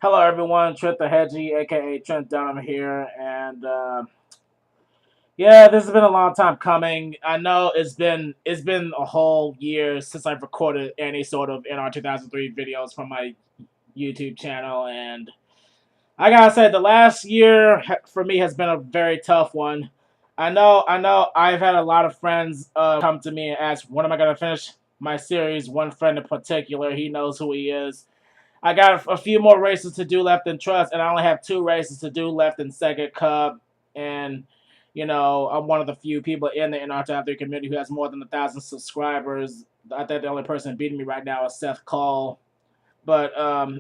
Hello, everyone. TrentTheHedgie, aka Trent Dunham here, and yeah, this has been a long time coming. I know it's been a whole year since I've recorded any sort of NR 2003 videos from my YouTube channel, and I gotta say the last year for me has been a very tough one. I know. I've had a lot of friends come to me and ask, when am I gonna finish my series? One friend in particular, he knows who he is. I got a few more races to do left in Trust, and I only have 2 races to do left in Sega Cup. And, I'm one of the few people in the NR3 community who has more than 1,000 subscribers. I think the only person beating me right now is Seth Cole. But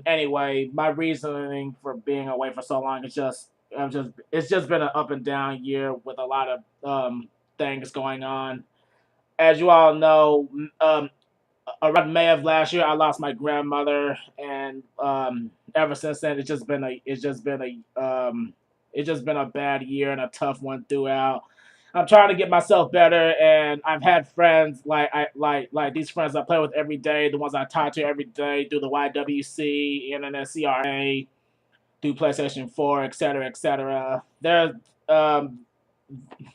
anyway, my reasoning for being away for so long is it's just been an up and down year with a lot of things going on. As you all know, around May of last year, I lost my grandmother, and ever since then, it's just been a bad year and a tough one throughout. I'm trying to get myself better, and I've had friends like these friends I play with every day, the ones I talk to every day through the YWC, Internet CRA, through PlayStation 4, etc., etc. Um,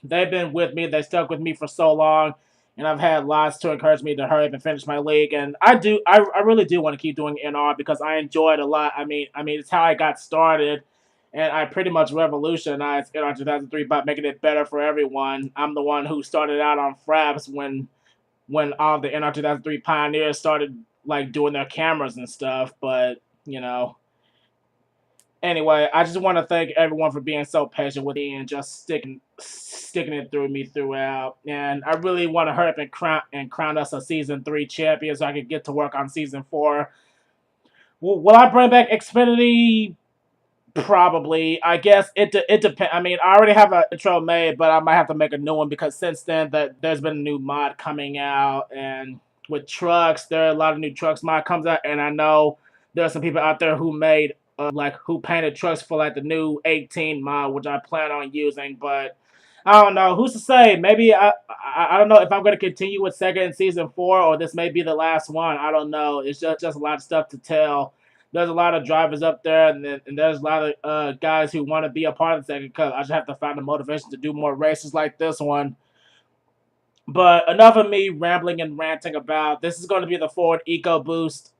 they've been with me. They stuck with me for so long, and I've had lots to encourage me to hurry up and finish my league. And I really do want to keep doing NR because I enjoy it a lot. I mean, it's how I got started, and I pretty much revolutionized NR 2003 by making it better for everyone. I'm the one who started out on Fraps when all the NR 2003 pioneers started like doing their cameras and stuff. But you know, anyway, I just want to thank everyone for being so patient with me and just sticking it through me throughout. And I really want to hurry up and crown us a season 3 champion so I can get to work on season 4. Will I bring back Xfinity? Probably. I guess it depends. I mean, I already have an intro made, but I might have to make a new one because since then there's been a new mod coming out, and with trucks, there are a lot of new trucks mod comes out, and I know there are some people out there who made who painted trucks for like the new 18 mod, which I plan on using, but I don't know. Who's to say? Maybe I don't know if I'm going to continue with Sega in season 4 or this may be the last one. I don't know. It's just a lot of stuff to tell. There's a lot of drivers up there, and there's a lot of guys who want to be a part of the Sega Cup. I just have to find the motivation to do more races like this one. But enough of me rambling and ranting about. This is going to be the Ford EcoBoost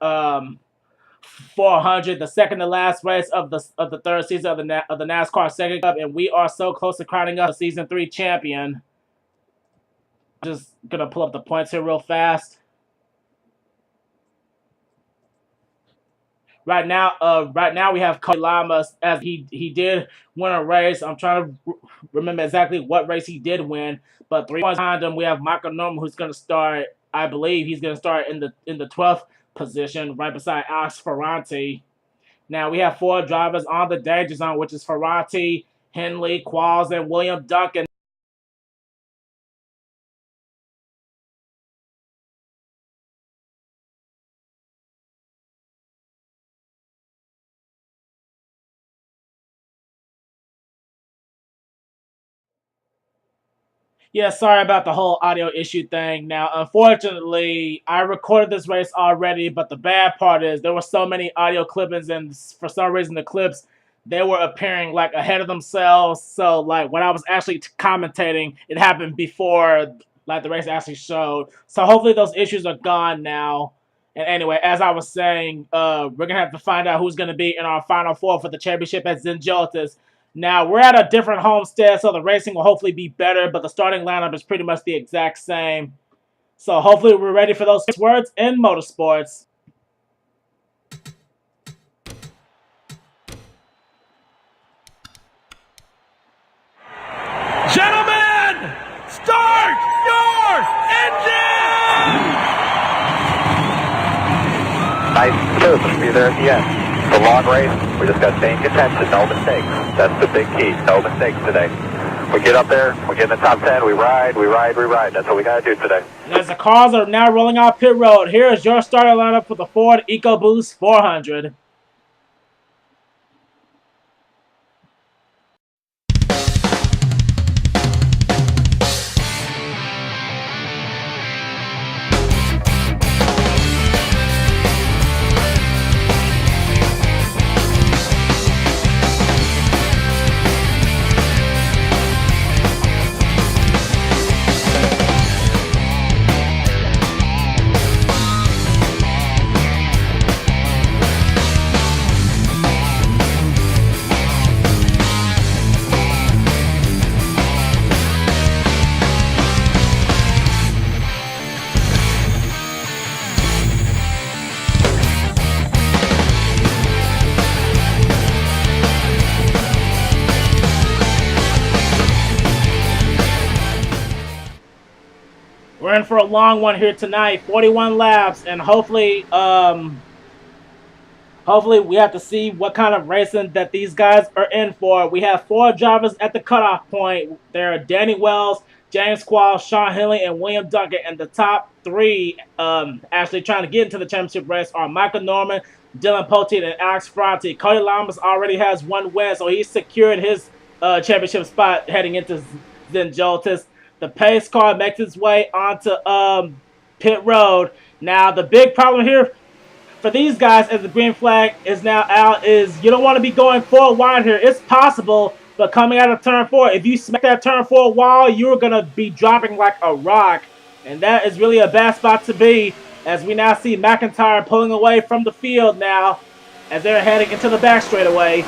400, the second to last race of the third season of the NASCAR SEGA Cup, and we are so close to crowning up a season 3 champion. I'm just gonna pull up the points here real fast. Right now we have Cody Llamas, as he did win a race. I'm trying to remember exactly what race he did win, but 3 points behind him we have Michael Norman, who's gonna start. I believe he's gonna start in the 12th position, right beside Alex Ferranti. Now we have 4 drivers on the danger zone, which is Ferranti, Henley, Qualls, and William Duncan. Yeah, sorry about the whole audio issue thing. Now, unfortunately, I recorded this race already, but the bad part is there were so many audio clippings, and for some reason, the clips they were appearing like ahead of themselves. So, like when I was actually commentating, it happened before like the race actually showed. So, hopefully, those issues are gone now. And anyway, as I was saying, we're gonna have to find out who's gonna be in our final 4 for the championship at Zen Joltis. Now, we're at a different homestead, so the racing will hopefully be better, but the starting lineup is pretty much the exact same. So hopefully we're ready for those words in motorsports. Gentlemen, start your engine! Nice smooth, be there at the end. It's a long race. We just got staying contention, no mistakes. That's the big key, no mistakes today. We get up there, we get in the top 10, we ride. That's what we got to do today. And as the cars are now rolling off pit road, here is your starting lineup for the Ford EcoBoost 400. We're in for a long one here tonight, 41 laps, and hopefully we have to see what kind of racing that these guys are in for. We have 4 drivers at the cutoff point. There are Danny Wells, James Qualls, Shawn Henley, and William Duncan. And the top 3 actually trying to get into the championship race are Michael Norman, Dillon Poteet, and Alex Ferranti. Cody Llamas already has 1 win, so he secured his championship spot heading into Zen Joltis. The pace car makes its way onto pit road. Now, the big problem here for these guys, as the green flag is now out, is you don't want to be going 4 wide here. It's possible, but coming out of turn 4, if you smack that turn 4 wall, you're going to be dropping like a rock. And that is really a bad spot to be, as we now see McIntyre pulling away from the field now, as they're heading into the back straightaway.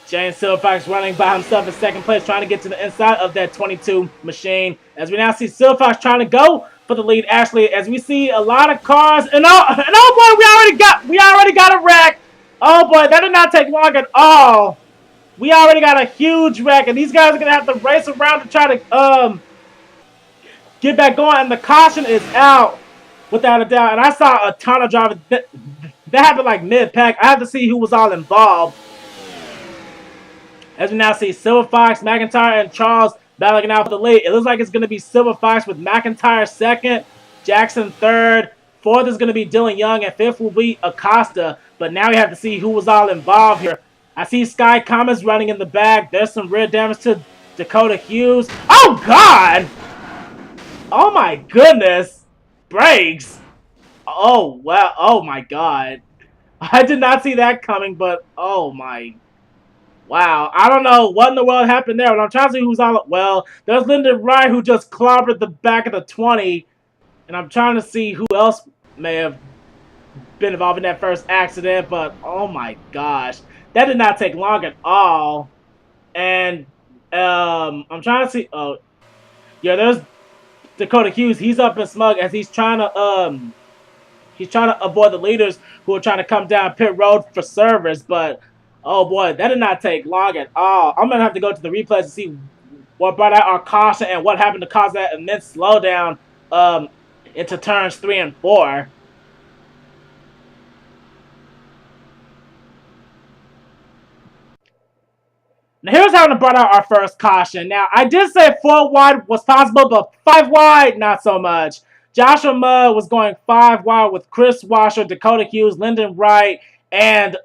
James Silverfox running by himself in second place, trying to get to the inside of that 22 machine. As we now see Silverfox trying to go for the lead, actually, as we see a lot of cars. And oh boy, we already got a wreck. Oh boy, that did not take long at all. We already got a huge wreck, and these guys are gonna have to race around to try to get back going. And the caution is out, without a doubt. And I saw a ton of drivers that happened like mid-pack. I have to see who was all involved. As we now see Silver Fox, McIntyre, and Charles battling out for the lead. It looks like it's going to be Silver Fox with McIntyre second, Jackson third, fourth is going to be Dylan Young, and fifth will be Acosta. But now we have to see who was all involved here. I see Sky Comets running in the back. There's some rear damage to Dakota Hughes. Oh, God! Oh, my goodness. Brakes. Oh, wow. Oh, my God. I did not see that coming, but oh, my God. Wow, I don't know what in the world happened there, but I'm trying to see who's all. Well, there's Lyndon Wright, who just clobbered the back of the 20, and I'm trying to see who else may have been involved in that first accident, but oh my gosh, that did not take long at all. And I'm trying to see. Oh, yeah, there's Dakota Hughes. He's up in smoke as he's trying to avoid the leaders who are trying to come down pit road for service, but. Oh boy, that did not take long at all. I'm going to have to go to the replays to see what brought out our caution and what happened to cause that immense slowdown into turns 3 and 4. Now here's how to brought out our first caution. Now, I did say 4 wide was possible, but 5 wide, not so much. Joshua Mudd was going 5 wide with Chris Washer, Dakota Hughes, Lyndon Wright, and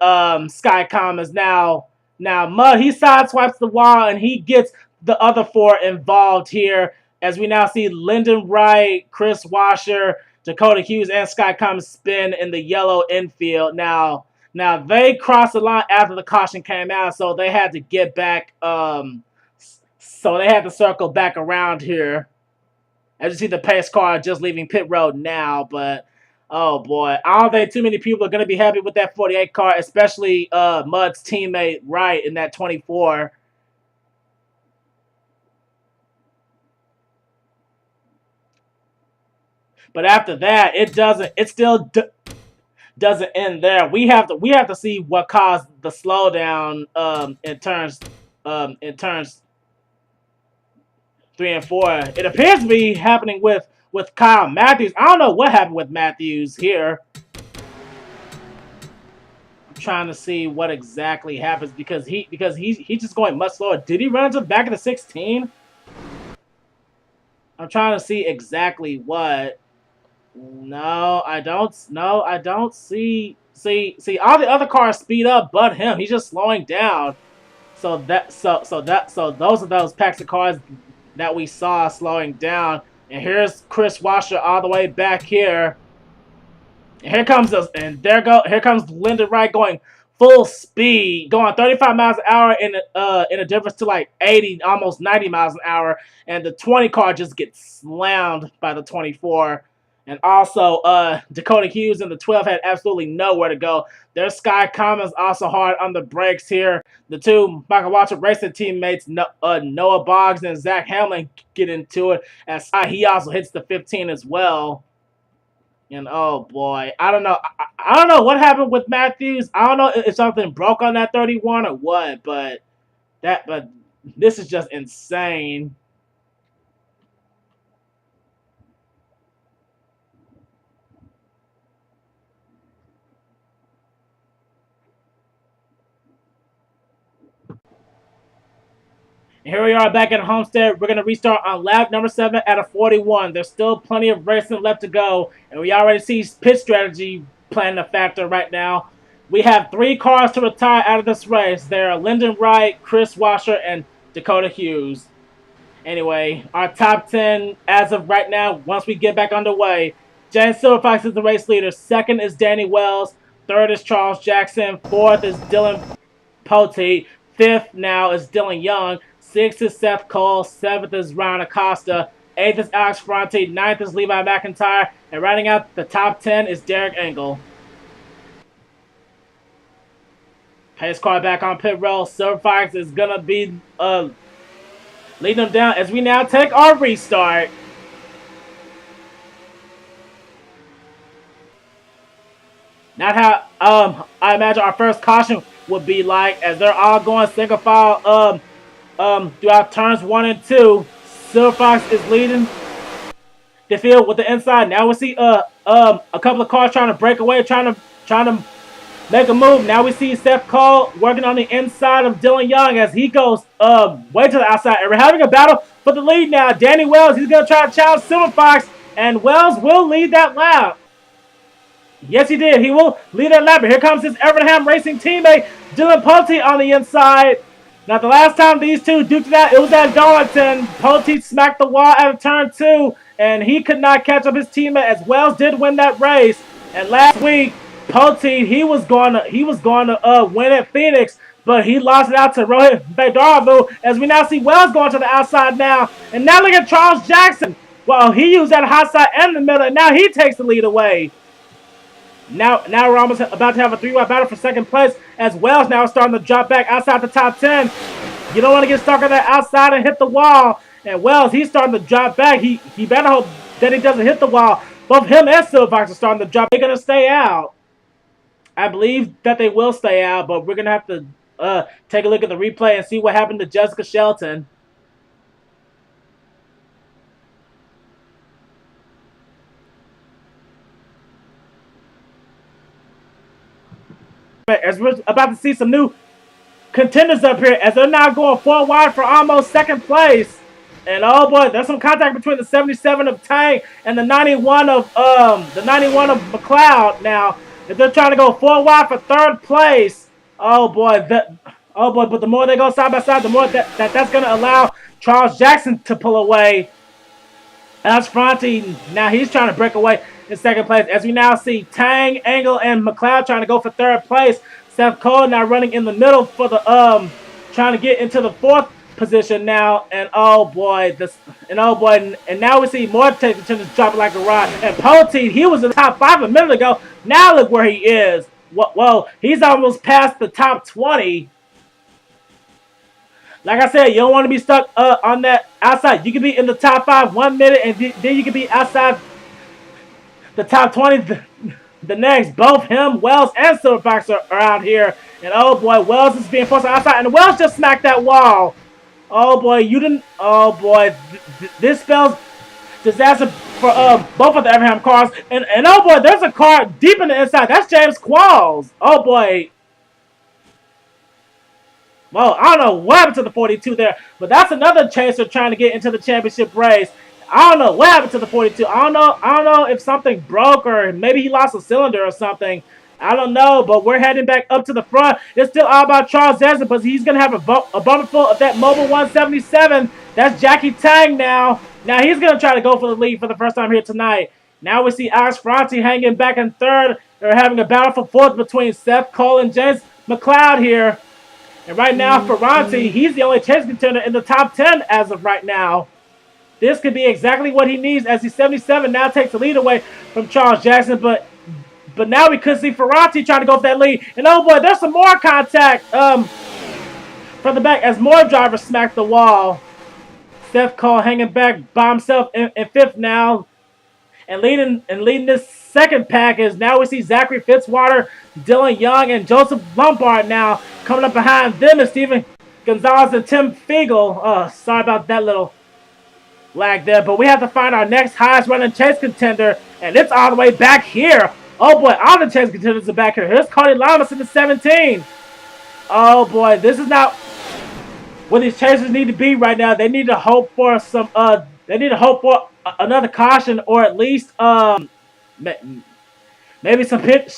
Sky Commas. Now Mudd, he sideswipes the wall and he gets the other 4 involved here, as we now see Lyndon Wright, Chris Washer, Dakota Hughes, and Sky Commas spin in the yellow infield. Now they crossed the line after the caution came out, so they had to get back. So they had to circle back around here. As you see, the pace car just leaving pit road now, but. Oh boy, I don't think too many people are going to be happy with that 48 car, especially Mudd's teammate Wright in that 24. But after that, it still doesn't end there. We have to see what caused the slowdown in turns 3 and 4. It appears to be happening with Kyle Matthews. I don't know what happened with Matthews here. I'm trying to see what exactly happens because he's just going much slower. Did he run into the back of the 16? I'm trying to see exactly what. No, I don't see all the other cars speed up but him. He's just slowing down. So those are those packs of cars that we saw slowing down. And here's Chris Washer all the way back here. And here comes Lyndon Wright going full speed, going 35 miles an hour in a difference to like 80, almost 90 miles an hour. And the 20 car just gets slammed by the 24. And also, Dakota Hughes in the 12 had absolutely nowhere to go. Their Sky Commons also hard on the brakes here. The 2 Michael Waltrip racing teammates, Noah Boggs and Zach Hamlin, get into it. As he also hits the 15 as well. And oh boy, I don't know. I don't know what happened with Matthews. I don't know if something broke on that 31 or what, but This is just insane. And here we are back at Homestead. We're going to restart on lap number 7 out of 41. There's still plenty of racing left to go, and we already see pit strategy playing a factor right now. We have 3 cars to retire out of this race. They're Lyndon Wright, Chris Washer, and Dakota Hughes. Anyway, our top 10 as of right now, once we get back underway. James Silverfox is the race leader. Second is Danny Wells. Third is Charles Jackson. Fourth is Dillon Poteet. Fifth now is Dylan Young. Sixth is Seth Cole. Seventh is Ryan Acosta. Eighth is Alex Ferranti. Ninth is Levi McIntyre. And rounding out the top 10 is Derek Engel. Pace car back on pit road. Silverfox is going to be leading them down as we now take our restart. Not how I imagine our first caution would be like, as they're all going single file throughout turns 1 and 2. Silverfox is leading the field with the inside. Now we see a couple of cars trying to break away, trying to make a move. Now we see Seth Cole working on the inside of Dylan Young as he goes way to the outside. And we're having a battle for the lead now. Danny Wells, he's going to try to challenge Silverfox, and Wells will lead that lap. Yes, he did. He will lead that lap. But here comes his Evernham Racing teammate, Dillon Poteet, on the inside. Now, the last time these two duked it out, it was at Darlington. Poteet smacked the wall out of turn 2, and he could not catch up his teammate, as Wells did win that race. And last week, Poteet, he was going to win at Phoenix, but he lost it out to Rohit Vedaravu, as we now see Wells going to the outside now. And now look at Charles Jackson. Well, he used that hot side and the middle, and now he takes the lead away. Now we're almost about to have a 3-wide battle for second place, as Wells now is starting to drop back outside the top 10. You don't want to get stuck on that outside and hit the wall. And Wells, he's starting to drop back. He better hope that he doesn't hit the wall. Both him and Silverfox are starting to drop. They're going to stay out. I believe that they will stay out, but we're going to have to take a look at the replay and see what happened to Jessica Shelton. As we're about to see some new contenders up here, as they're now going 4 wide for almost second place. And oh boy, there's some contact between the 77 of Tang and the 91 of McLeod. Now, if they're trying to go 4 wide for third place, oh boy, but the more they go side by side, the more that's going to allow Charles Jackson to pull away. Alex Ferranti, now he's trying to break away in second place, as we now see Tang, Engel, and McLeod trying to go for third place. Seth Cole now running in the middle for the trying to get into the 4th position now. And oh boy, and now we see more contenders dropping like a rock. And Poteet, he was in the top 5 a minute ago. Now look where he is. Whoa, he's almost past the top 20. Like I said, you don't want to be stuck on that outside. You can be in the top 5 1 minute, and then you can be outside the top 20 the next. Both him, Wells, and Silverfox are out here. And oh boy, Wells is being forced outside, and Wells just smacked that wall. Oh boy, you didn't. Oh boy, this spells disaster for both of the Evernham cars. And oh boy, there's a car deep in the inside. That's James Qualls. Oh boy. Well, I don't know what happened to the 42 there, but that's another chaser trying to get into the championship race. I don't know what happened to the 42. I don't know if something broke or maybe he lost a cylinder or something. I don't know, but we're heading back up to the front. It's still all about Charles Jackson, but he's going to have a bumper full of that Mobile 177. That's Jackie Tang now. Now he's going to try to go for the lead for the first time here tonight. Now we see Alex Ferranti hanging back in 3rd. They're having a battle for 4th between Seth Cole and James McLeod here. And right now, Ferranti, he's the only chase contender in the top 10 as of right now. This could be exactly what he needs, as the 77 now takes the lead away from Charles Jackson. But now we could see Ferranti trying to go for that lead. And oh boy, there's some more contact from the back as more drivers smack the wall. Seth Cole hanging back by himself in 5th now. And leading this second package. Now we see Zachary Fitzwater, Dylan Young, and Joseph Lombard now coming up behind them. And Stephen Gonzalez and Tim Fiegel. Sorry about that little lag there, but we have to find our next highest running Chase contender, and it's all the way back here. Oh boy, all the Chase contenders are back here. Here's Cody Llamas in the 17. Oh boy, this is not where these chasers need to be right now. They need to hope for some. They need to hope for another caution, or at least maybe some pit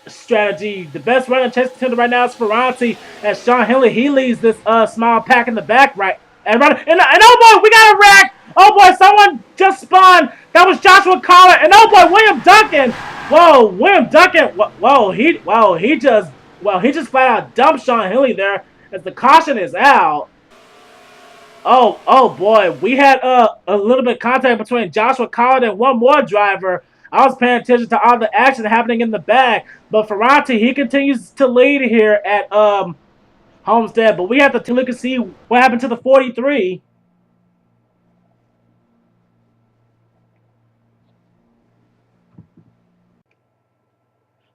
strategy. The best running Chase contender right now is Ferranti, as Shawn Henley, he leads this small pack in the back right. And oh boy, we got a wreck! Oh boy, someone just spun. That was Joshua Collar, and oh boy, William Duncan. Whoa, William Duncan. He just flat out dumped Shawn Henley there as the caution is out. Oh boy, we had a little bit of contact between Joshua Collar and one more driver. I was paying attention to all the action happening in the back, but Ferranti, he continues to lead here at Homestead, but we have to look and see what happened to the 43.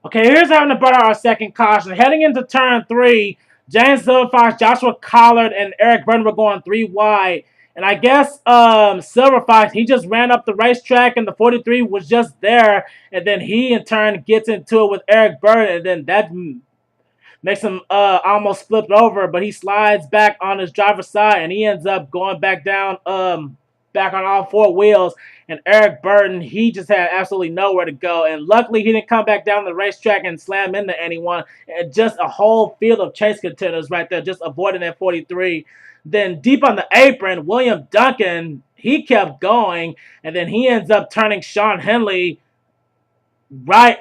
Okay, here's having to burn our second caution. Heading into turn 3, James Silverfox, Joshua Collard, and Eric Burton were going 3 wide. And I guess Silverfox, he just ran up the racetrack, and the 43 was just there. And then he, in turn, gets into it with Eric Burton, and then that makes him almost flip over. But he slides back on his driver's side, and he ends up going back down, back on all 4 wheels. And Eric Burton, he just had absolutely nowhere to go. And luckily, he didn't come back down the racetrack and slam into anyone. And just a whole field of Chase contenders right there, just avoiding that 43. Then deep on the apron, William Duncan, he kept going. And then he ends up turning Shawn Henley right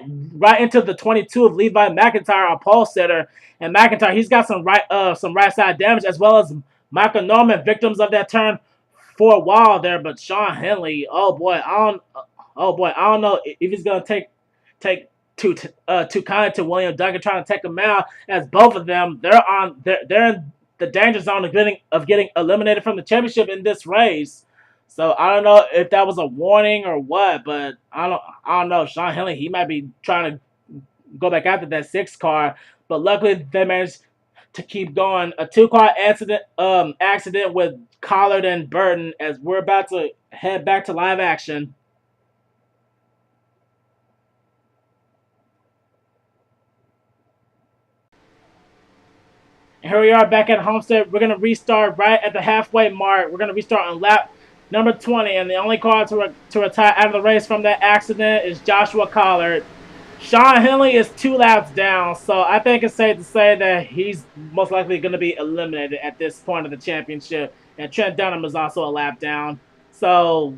into the 22 of Levi McIntyre, our pole sitter. And McIntyre, he's got some right side damage, as well as Michael Norman, victims of that turn for a while there. But Shawn Henley, oh boy, I don't know if he's gonna take too kind to William Duncan, trying to take him out, as both of them they're in the danger zone of getting eliminated from the championship in this race. So I don't know if that was a warning or what, but I don't know. Shawn Henley, he might be trying to go back after that 6 car, but luckily they managed to keep going. A 2-car accident with Collard and Burton, as we're about to head back to live action. And here we are back at Homestead. We're going to restart right at the halfway mark. We're going to restart on lap number 20, and the only car to retire out of the race from that accident is Joshua Collard. Shawn Henley is 2 laps down, so I think it's safe to say that he's most likely going to be eliminated at this point of the championship. And Trent Dunham is also a lap down. So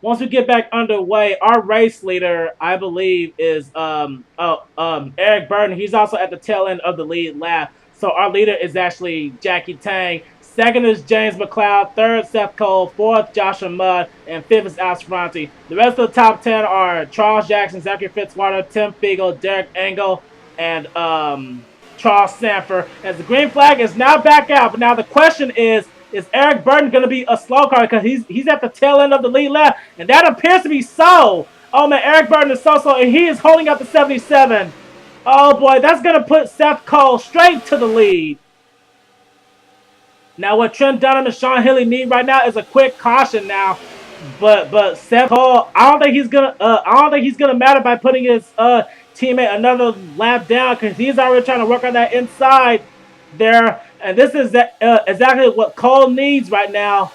once we get back underway, our race leader, I believe, is Eric Burton. He's also at the tail end of the lead lap. So our leader is actually Jackie Tang. Second is James McLeod. Third, Seth Cole. Fourth, Joshua Mudd. And fifth is Alex Ferranti. The rest of the top 10 are Charles Jackson, Zachary Fitzwater, Tim Fiegel, Derek Engel, and Charles Sanford. As the green flag is now back out. But now the question is Eric Burton going to be a slow car? Because he's at the tail end of the lead lap. And that appears to be so. Oh man, Eric Burton is so slow. And he is holding up the 77. Oh boy, that's going to put Seth Cole straight to the lead. Now, what Trent Dunham and Shawn Henley need right now is a quick caution now, but Seth Cole, I don't think he's gonna matter by putting his teammate another lap down, because he's already trying to work on that inside there, and this is exactly what Cole needs right now.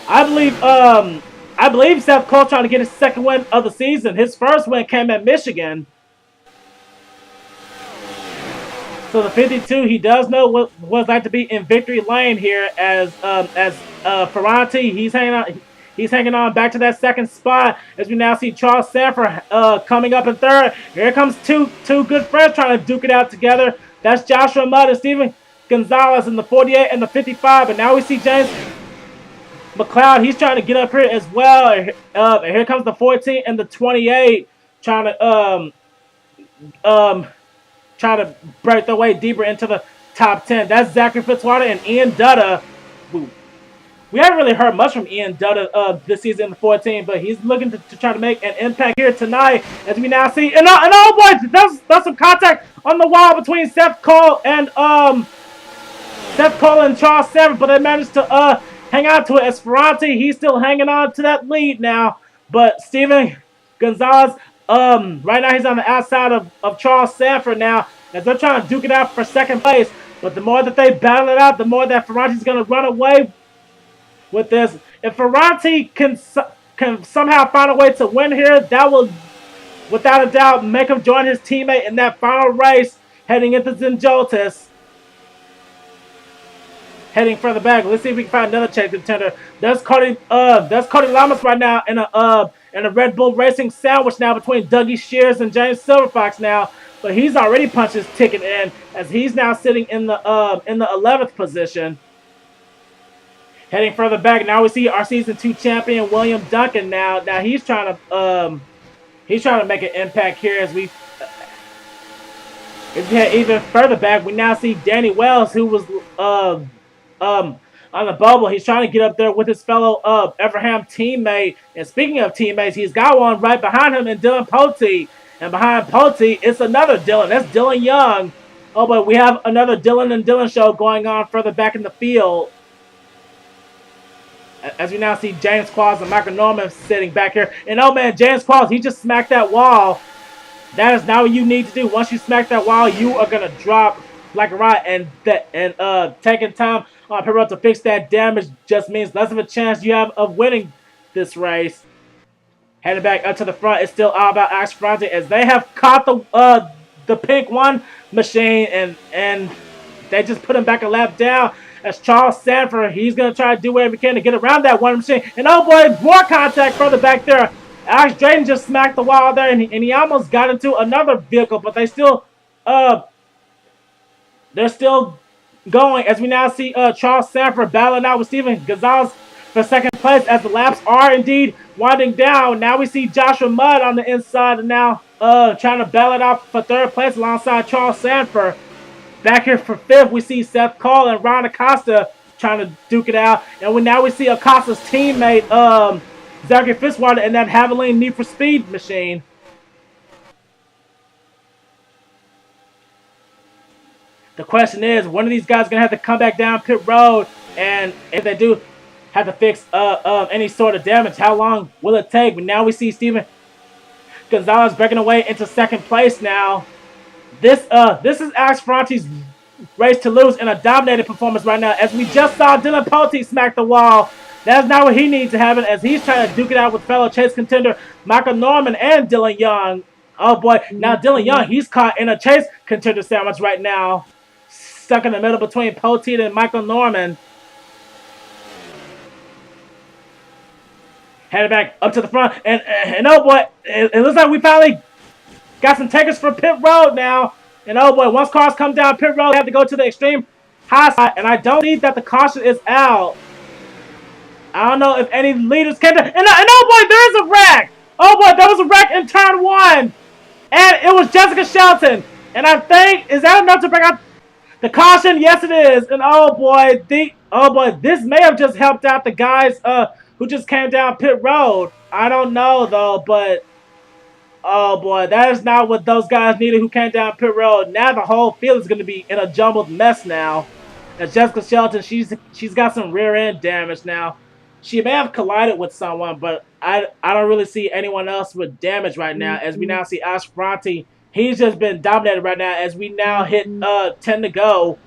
I believe Seth Cole trying to get his second win of the season. His first win came at Michigan. So the 52, he does know what it's like to be in victory lane here, as Ferranti, he's hanging on back to that second spot, as we now see Charles Sanford coming up in third. Here comes two good friends trying to duke it out together. That's Joshua Mudd and Steven Gonzalez in the 48 and the 55. And now we see James McLeod. He's trying to get up here as well. And here comes the 14 and the 28 trying to break their way deeper into the top 10. That's Zachary Fitzwater and Ian Dutta. We haven't really heard much from Ian Dutta this season in the 14, but he's looking to try to make an impact here tonight, as we now see. And oh boy, that's some contact on the wall between Seth Cole and Seth Cole and Charles Sanford, but they managed to hang on to it as Ferranti, he's still hanging on to that lead now. But Steven Gonzalez, right now he's on the outside of Charles Sanford now, as they're trying to duke it out for second place. But the more that they battle it out, the more that Ferranti's going to run away with this. If Ferranti can somehow find a way to win here, that will, without a doubt, make him join his teammate in that final race heading into Zen Joltis. Heading further back, let's see if we can find another Chase Contender. That's Cody Llamas right now in a Red Bull Racing sandwich now between Dougie Shears and James Silverfox now. But he's already punched his ticket in, as he's now sitting in the 11th position. Heading further back, now we see our season 2 champion William Duncan now. Now he's trying to make an impact here as we. If we head even further back, we now see Danny Wells, who was on the bubble. He's trying to get up there with his fellow Everham teammate. And speaking of teammates, he's got one right behind him in Dillon Poteet. And behind Poteet, it's another Dillon. That's Dillon Young. Oh, but we have another Dillon and Dillon show going on further back in the field. As we now see James Qualls and Michael Norman sitting back here. And oh man, James Qualls, he just smacked that wall. That is not what you need to do. Once you smack that wall, you are going to drop like a rock. And taking time on pit road to fix that damage just means less of a chance you have of winning this race. Heading back up to the front, it's still all about Axe Ferranti as they have caught the pink one machine and they just put him back a lap down. As Charles Sanford, he's going to try to do whatever he can to get around that one machine. And oh boy, more contact further back there. Alex Drayton just smacked the wall there, and he almost got into another vehicle, but they're still going. As we now see Charles Sanford battling out with Steven Gonzalez for second place as the laps are indeed winding down. Now we see Joshua Mudd on the inside and now trying to battle it out for third place alongside Charles Sanford. Back here for fifth, we see Seth Cole and Ron Acosta trying to duke it out. And now we see Acosta's teammate, Zachary Fitzwater, in that Haviland Need for Speed machine. The question is, one of these guys is going to have to come back down pit road, and if they do have to fix any sort of damage, how long will it take? But now we see Steven Gonzalez breaking away into second place now. This is Alex Ferranti's race to lose in a dominated performance right now, as we just saw Dillon Poteet smack the wall. That's not what he needs to happen, as he's trying to duke it out with fellow Chase contender Michael Norman and Dillon Young. Oh boy, now Dillon Young, he's caught in a Chase contender sandwich right now, stuck in the middle between Poteet and Michael Norman. Headed back up to the front, and oh boy, it looks like we finally got some takers for pit road now. And oh boy, once cars come down pit road, they have to go to the extreme high side. And I don't need that the caution is out. I don't know if any leaders came down. And oh boy, there is a wreck. Oh boy, there was a wreck in turn one. And it was Jessica Shelton. And I think, is that enough to bring out the caution? Yes, it is. And oh boy, this may have just helped out the guys who just came down pit road. I don't know though, but oh boy, that is not what those guys needed who came down pit road. Now the whole field is going to be in a jumbled mess now. As Jessica Shelton, she's got some rear end damage now. She may have collided with someone, but I don't really see anyone else with damage right now. As we now see Ash Ferranti, he's just been dominated right now. As we now hit 10 to go,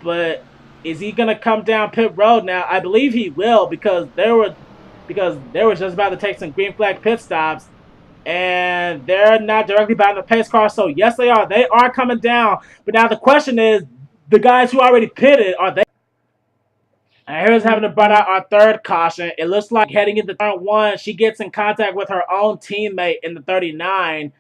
but is he going to come down pit road now? I believe he will, because they were just about to take some green flag pit stops. And they're not directly behind the pace car, so yes, they are. They are coming down. But now the question is, the guys who already pitted, are they? And here's having to bring out our third caution. It looks like heading into turn one, she gets in contact with her own teammate in the 39,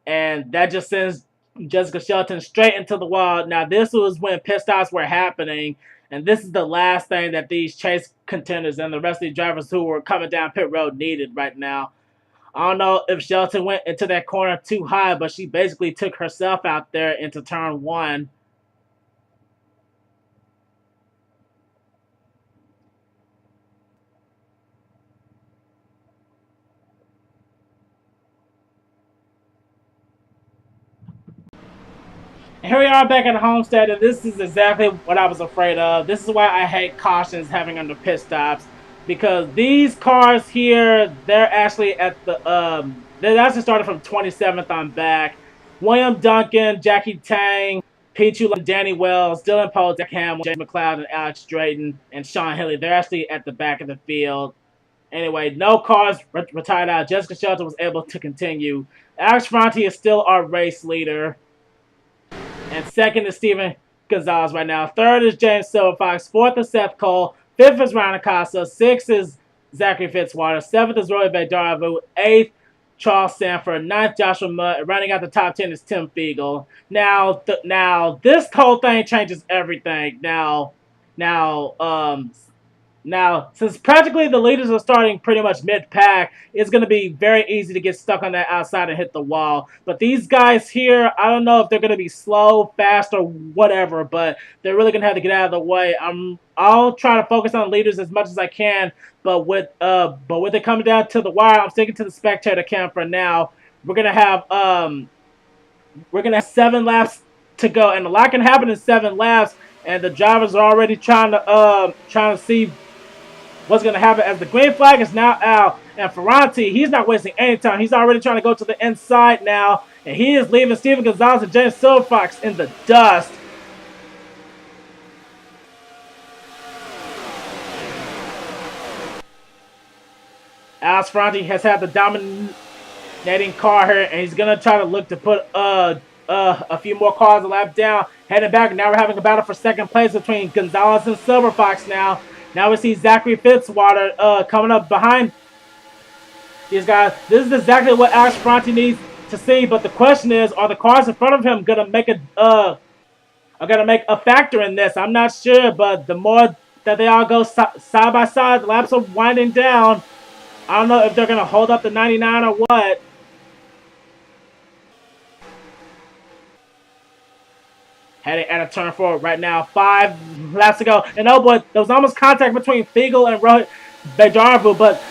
and that just sends Jessica Shelton straight into the wall. Now, this was when pit stops were happening, and this is the last thing that these Chase contenders and the rest of the drivers who were coming down pit road needed right now. I don't know if Shelton went into that corner too high, but she basically took herself out there into turn one. Here we are back at Homestead, and this is exactly what I was afraid of. This is why I hate cautions having under pit stops, because these cars here, they're actually at the they're actually started from 27th on back. William Duncan, Jackie Tang, Pichu, Danny Wells, Dillon Poteet, Hamill, James McLeod, and Alex Drayton, and Shawn Henley. They're actually at the back of the field. Anyway, no cars retired out. Jessica Shelton was able to continue. Alex Ferranti is still our race leader. And second is Steven Gonzalez right now. Third is James Silverfox. Fourth is Seth Cole. Fifth is Ryan Acosta. Sixth is Zachary Fitzwater. Seventh is Roy Vedaravu. Eighth, Charles Sanford. Ninth, Joshua Mudd. Running out the top 10 is Tim Fiegel. Now, this whole thing changes everything. Now, since practically the leaders are starting pretty much mid-pack, it's going to be very easy to get stuck on that outside and hit the wall. But these guys here, I don't know if they're going to be slow, fast, or whatever, but they're really going to have to get out of the way. I'll try to focus on leaders as much as I can, but with it coming down to the wire, I'm sticking to the spectator cam for now. We're going to have 7 laps to go, and a lot can happen in 7 laps, and the drivers are already trying to see what's going to happen as the green flag is now out. And Ferranti, he's not wasting any time. He's already trying to go to the inside now. And he is leaving Steven Gonzalez and James Silverfox in the dust. Alex Ferranti has had the dominating car here, and he's going to try to look to put a few more cars a lap down. Heading back, now we're having a battle for second place between Gonzalez and Silverfox now. Now we see Zachary Fitzwater coming up behind these guys. This is exactly what Alex Ferranti needs to see, but the question is, are the cars in front of him gonna make a factor in this? I'm not sure, but the more that they all go side by side, the laps are winding down. I don't know if they're gonna hold up the 99 or what. Heading at a turn forward right now. 5 laps to go. And oh boy, there was almost contact between Fiegel and Rohit Vedaravu, but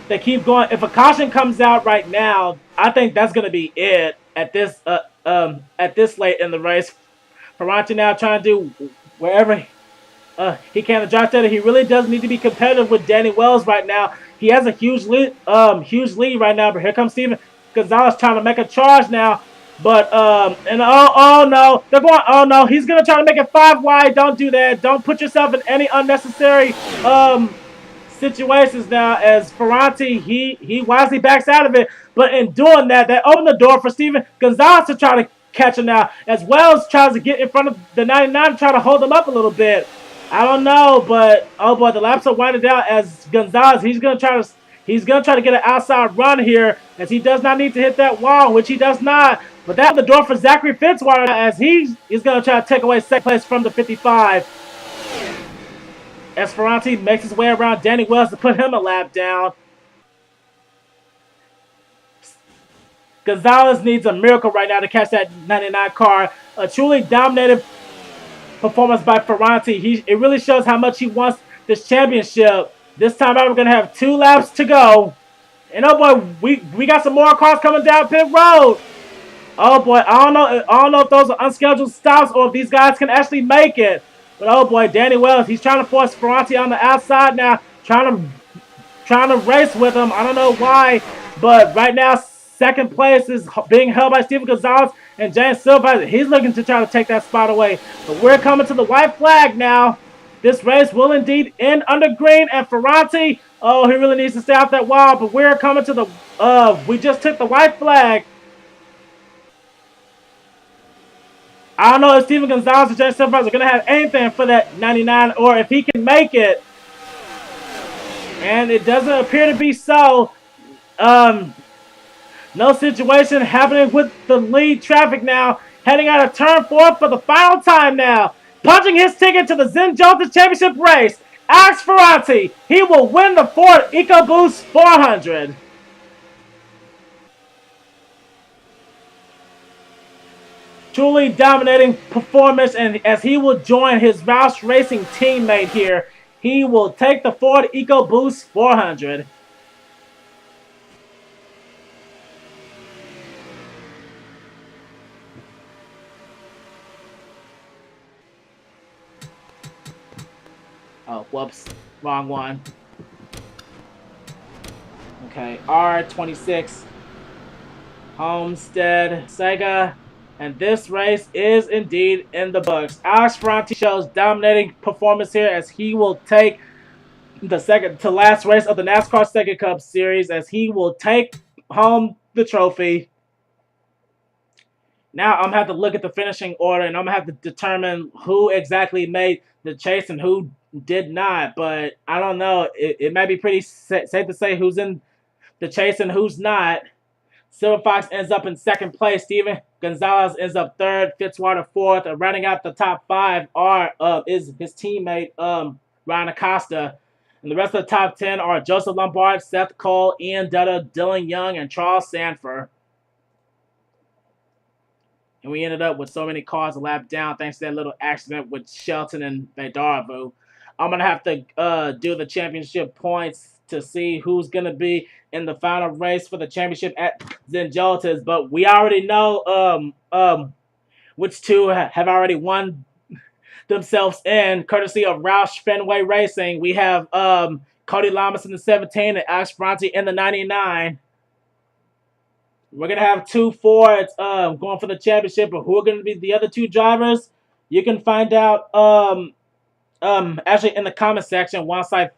they keep going. If a caution comes out right now, I think that's going to be it at this late in the race. Ferranti now trying to do wherever he can to drive steady. He really does need to be competitive with Danny Wells right now. He has a huge lead right now, but here comes Steven Gonzalez trying to make a charge now. But, and oh no, they're going, oh no, he's going to try to make it 5 wide. Don't do that. Don't put yourself in any unnecessary, situations now, as Ferranti, he wisely backs out of it. But in doing that, they open the door for Steven Gonzalez to try to catch him now, as Wells tries to get in front of the 99 to try to hold him up a little bit. I don't know, but, oh boy, the laps are winding down as Gonzalez, he's going to try to get an outside run here, as he does not need to hit that wall, which he does not. But that's the door for Zachary Fitzwater, as he is going to try to take away second place from the 55. As Ferranti makes his way around Danny Wells to put him a lap down. Gonzalez needs a miracle right now to catch that 99 car. A truly dominated performance by Ferranti. It really shows how much he wants this championship. This time out, we're going to have 2 laps to go. And oh boy, we got some more cars coming down pit road. Oh boy, I don't know if those are unscheduled stops or if these guys can actually make it. But oh boy, Danny Wells, he's trying to force Ferranti on the outside now, trying to race with him. I don't know why, but right now second place is being held by Steven Gonzalez and James Silver. He's looking to try to take that spot away. But we're coming to the white flag now. This race will indeed end under green, and Ferranti, oh, he really needs to stay off that wall. But we're coming to the we just took the white flag. I don't know if Steven Gonzalez and James Silver are going to have anything for that 99 or if he can make it. And it doesn't appear to be so. No situation happening with the lead traffic now. Heading out of turn 4 for the final time now. Punching his ticket to the Zen Joltis Championship race. Alex Ferranti. He will win the Ford EcoBoost 400. Truly dominating performance, and as he will join his Roush Racing teammate here, he will take the Ford EcoBoost 400. Oh, whoops. Wrong one. Okay, R26. Homestead Sega. And this race is indeed in the books. Alex Ferranti shows dominating performance here as he will take the second to last race of the NASCAR SEGA Cup Series as he will take home the trophy. Now I'm going to have to look at the finishing order and I'm going to have to determine who exactly made the chase and who did not. But I don't know. It may be pretty safe to say who's in the chase and who's not. Silver Fox ends up in second place. Steven Gonzalez ends up third. Fitzwater fourth. And rounding out the top five is his teammate Ryan Acosta. And the rest of the top 10 are Joseph Lombard, Seth Cole, Ian Dutta, Dylan Young, and Charles Sanford. And we ended up with so many cars a lap down thanks to that little accident with Shelton and Vedaravu. I'm going to have to do the championship points to see who's going to be in the final race for the championship at Zen Joltis. But we already know which two have already won themselves in, courtesy of Roush Fenway Racing. We have Cody Llamas in the 17 and Alex Ferranti in the 99. We're going to have two Fords going for the championship, but who are going to be the other two drivers? You can find out actually in the comment section once I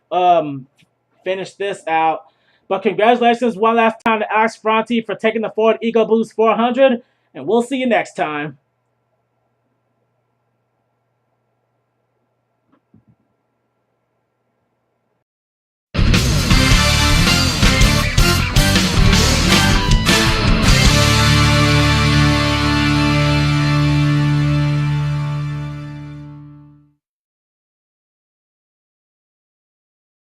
finish this out. But congratulations one last time to Alex Ferranti for taking the Ford EcoBoost 400, and we'll see you next time.